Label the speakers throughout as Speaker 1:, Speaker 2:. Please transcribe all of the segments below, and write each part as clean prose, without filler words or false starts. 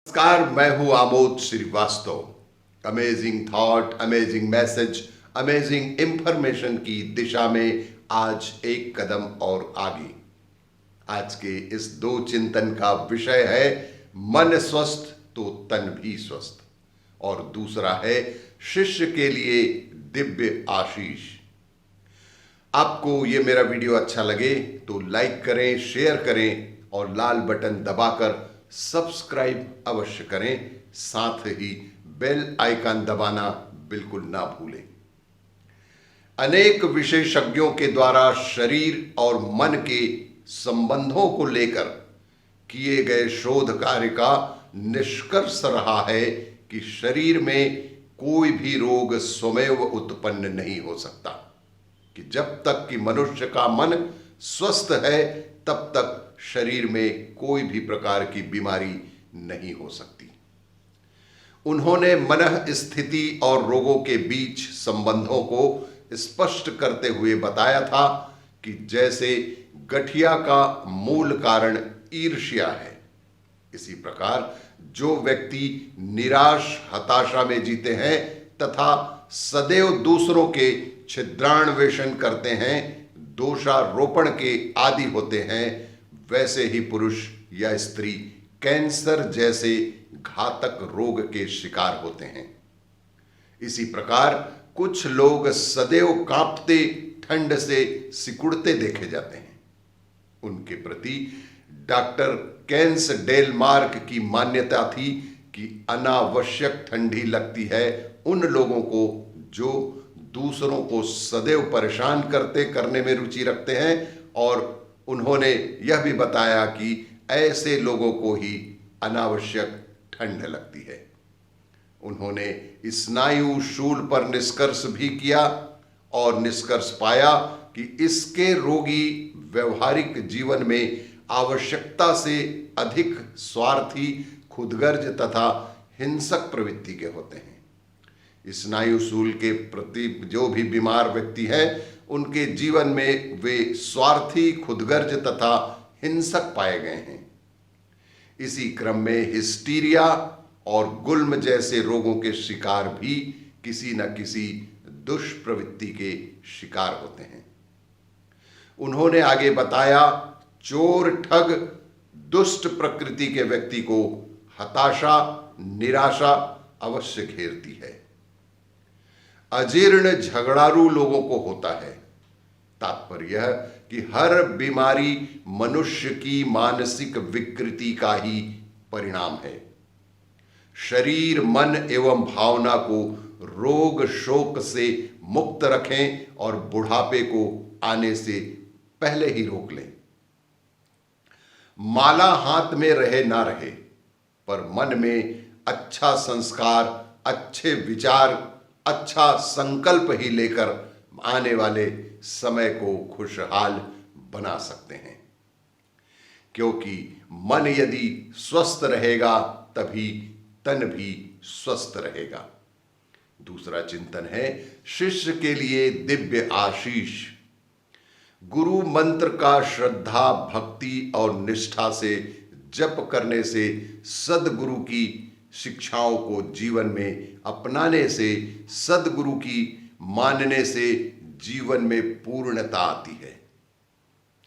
Speaker 1: नमस्कार, मैं हूं Amod Srivastava. Amazing thought, amazing message, amazing information की दिशा में आज एक कदम और आगे। आज के इस दो चिंतन का विषय है मन स्वस्थ तो तन भी स्वस्थ, और दूसरा है शिष्य के लिए दिव्य आशीष। आपको ये मेरा वीडियो अच्छा लगे तो लाइक करें, शेयर करें और लाल बटन दबाकर सब्सक्राइब अवश्य करें। साथ ही बेल आइकन दबाना बिल्कुल ना भूलें। अनेक विशेषज्ञों के द्वारा शरीर और मन के संबंधों को लेकर किए गए शोध कार्य का निष्कर्ष रहा है कि शरीर में कोई भी रोग स्वमेव उत्पन्न नहीं हो सकता, कि जब तक कि मनुष्य का मन स्वस्थ है तब तक शरीर में कोई भी प्रकार की बीमारी नहीं हो सकती। उन्होंने मन स्थिति और रोगों के बीच संबंधों को स्पष्ट करते हुए बताया था कि जैसे गठिया का मूल कारण ईर्ष्या है, इसी प्रकार जो व्यक्ति निराश हताशा में जीते हैं तथा सदैव दूसरों के छिद्रान्वेषण करते हैं, दोषारोपण के आदि होते हैं, वैसे ही पुरुष या स्त्री कैंसर जैसे घातक रोग के शिकार होते हैं। इसी प्रकार कुछ लोग सदैव कांपते ठंड से सिकुड़ते देखे जाते हैं। उनके प्रति डॉक्टर केन्स डेलमार्क की मान्यता थी कि अनावश्यक ठंडी लगती है उन लोगों को जो दूसरों को सदैव परेशान करने में रुचि रखते हैं, और उन्होंने यह भी बताया कि ऐसे लोगों को ही अनावश्यक ठंड लगती है। उन्होंने स्नायु शूल पर निष्कर्ष भी किया और निष्कर्ष पाया कि इसके रोगी व्यवहारिक जीवन में आवश्यकता से अधिक स्वार्थी, खुदगर्ज तथा हिंसक प्रवृत्ति के होते हैं। स्नायु शूल के प्रति जो भी बीमार व्यक्ति है, उनके जीवन में वे स्वार्थी, खुदगर्ज तथा हिंसक पाए गए हैं। इसी क्रम में हिस्टीरिया और गुल्म जैसे रोगों के शिकार भी किसी न किसी दुष्प्रवृत्ति के शिकार होते हैं। उन्होंने आगे बताया, चोर, ठग, दुष्ट प्रकृति के व्यक्ति को हताशा, निराशा अवश्य घेरती है। अजीर्ण झगड़ालू लोगों को होता है। तात्पर्य यह कि हर बीमारी मनुष्य की मानसिक विकृति का ही परिणाम है। शरीर, मन एवं भावना को रोग शोक से मुक्त रखें और बुढ़ापे को आने से पहले ही रोक लें। माला हाथ में रहे ना रहे, पर मन में अच्छा संस्कार, अच्छे विचार, अच्छा संकल्प ही लेकर आने वाले समय को खुशहाल बना सकते हैं। क्योंकि मन यदि स्वस्थ रहेगा तभी तन भी स्वस्थ रहेगा। दूसरा चिंतन है शिष्य के लिए दिव्य आशीष। गुरु मंत्र का श्रद्धा, भक्ति और निष्ठा से जप करने से, सदगुरु की शिक्षाओं को जीवन में अपनाने से, सदगुरु की मानने से जीवन में पूर्णता आती है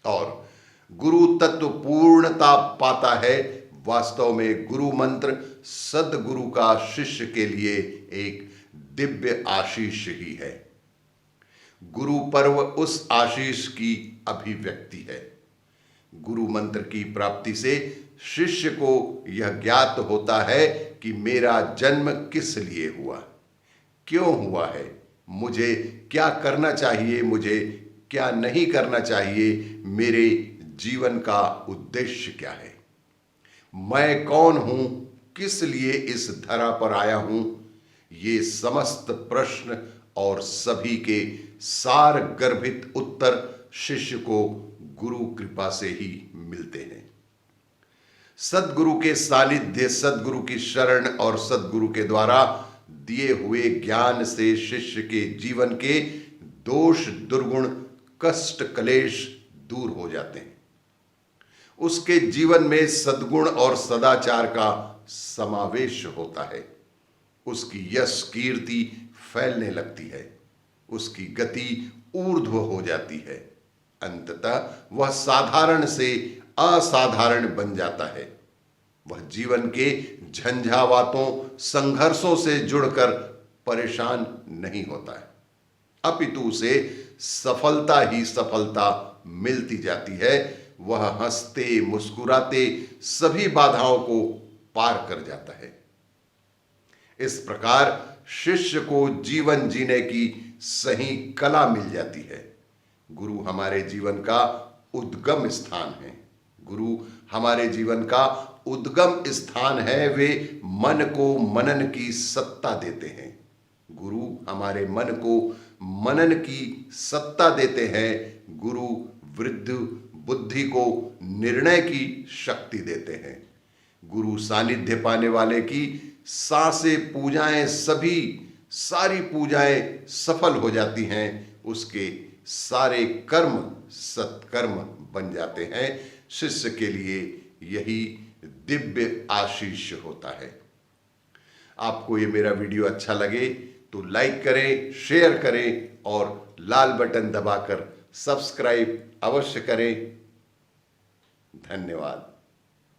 Speaker 1: और गुरु तत्व पूर्णता पाता है। वास्तव में गुरु मंत्र सदगुरु का शिष्य के लिए एक दिव्य आशीष ही है। गुरु पर्व उस आशीष की अभिव्यक्ति है। गुरु मंत्र की प्राप्ति से शिष्य को यह ज्ञात होता है कि मेरा जन्म किस लिए हुआ, क्यों हुआ है, मुझे क्या करना चाहिए, मुझे क्या नहीं करना चाहिए, मेरे जीवन का उद्देश्य क्या है, मैं कौन हूं, किस लिए इस धरा पर आया हूं। ये समस्त प्रश्न और सभी के सार गर्भित उत्तर शिष्य को गुरु कृपा से ही मिलते हैं। सदगुरु के सानिध्य, सदगुरु की शरण और सदगुरु के द्वारा दिए हुए ज्ञान से शिष्य के जीवन के दोष, दुर्गुण, कष्ट, क्लेश दूर हो जाते हैं। उसके जीवन में सद्गुण और सदाचार का समावेश होता है। उसकी यश कीर्ति फैलने लगती है, उसकी गति ऊर्ध्व हो जाती है। अंततः वह साधारण से असाधारण बन जाता है। वह जीवन के झंझावातों, संघर्षों से जुड़कर परेशान नहीं होता है, अपितु उसे सफलता ही सफलता मिलती जाती है। वह हंसते मुस्कुराते सभी बाधाओं को पार कर जाता है। इस प्रकार शिष्य को जीवन जीने की सही कला मिल जाती है। गुरु हमारे जीवन का उद्गम स्थान है। गुरु हमारे जीवन का उद्गम स्थान है। वे मन को मनन की सत्ता देते हैं। गुरु हमारे मन को मनन की सत्ता देते हैं। गुरु वृद्ध बुद्धि को निर्णय की शक्ति देते हैं। गुरु सानिध्य पाने वाले की सांसें, पूजाएं, सारी पूजाएं सफल हो जाती हैं। उसके सारे कर्म सत्कर्म बन जाते हैं। शिष्य के लिए यही दिव्य आशीष होता है। आपको ये मेरा वीडियो अच्छा लगे तो लाइक करें, शेयर करें और लाल बटन दबाकर सब्सक्राइब अवश्य करें। धन्यवाद।